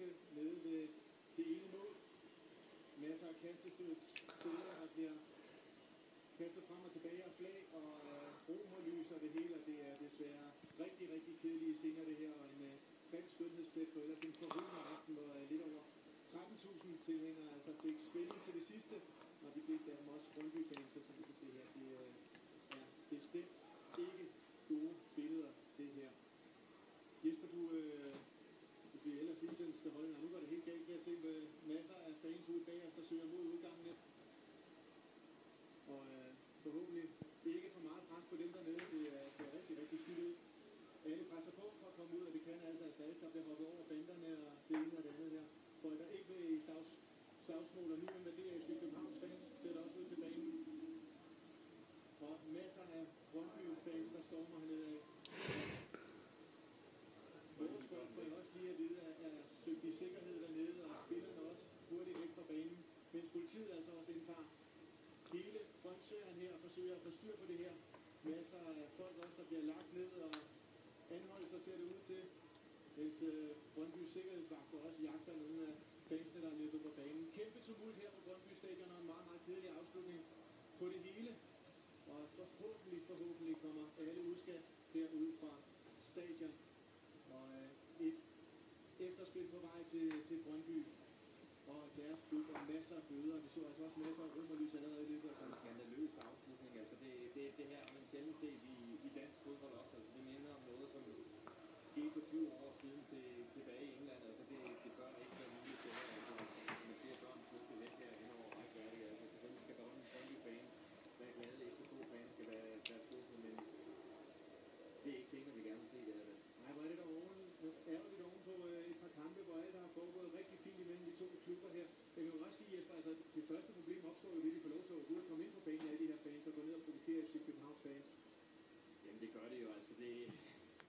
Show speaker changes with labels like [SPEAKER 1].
[SPEAKER 1] konkurrence nede ved det ene mål. Masser af kastestød, sæder, der bliver kastet frem og tilbage og flag og romerlys og det hele, og det er desværre rigtig, rigtig kedelige scener det her, og en dansk skønhedsplet på ellers en forrygende aften, hvor lidt over 13.000 tilhængere altså fik spænding til det sidste, og de fleste af dem også Brøndby-fans, som vi kan se her, det er bestemt ikke gode billeder, det her. Jesper, du, hvis vi ellers lige selv skal holde, nu var det helt galt, jeg har set masser af fans ude bag os, der søger mod udgangen lidt. Og forhåbentlig ikke for meget pres på dem dernede, det ser rigtig, rigtig skidt ud. Alle presser på for at komme ud, og det kan altså alt, der bliver hoppet over banderne og det ene og det andet her. Folk der ikke vil i slagsmål, og nu invaderer FC Københavns fans, sætter også ud til banen. Og masser af Brøndby-fans, der stormer hernede af. Vores folk får også lige at vide, at er søgt i sikkerhed dernede, og spillerne også hurtigt væk fra banen, mens politiet altså også indtager hele frontsøren her og forsøger at få styr på det her. Masser af folk også, der bliver lagt ned og anholdelser ser det ud til, mens Brøndbys sikkerhedsvagter også jagter nogle af fansene, der er løbet på banen. Kæmpe tumult her på Brøndby Stadion og en meget, meget kedelig afslutning på det hele. Og forhåbentlig kommer alle udskat herude fra stadion. Og et efterspil på vej til Brøndby og deres klub og masser af bøder. Vi så altså også masser af romerlys allerede i løbet af en skandaløs afslutning. Altså det her har man sjældent set i dansk fodbold også. Altså det minder om noget, som skete for 20 år siden tilbage i England. Altså det bør ikke være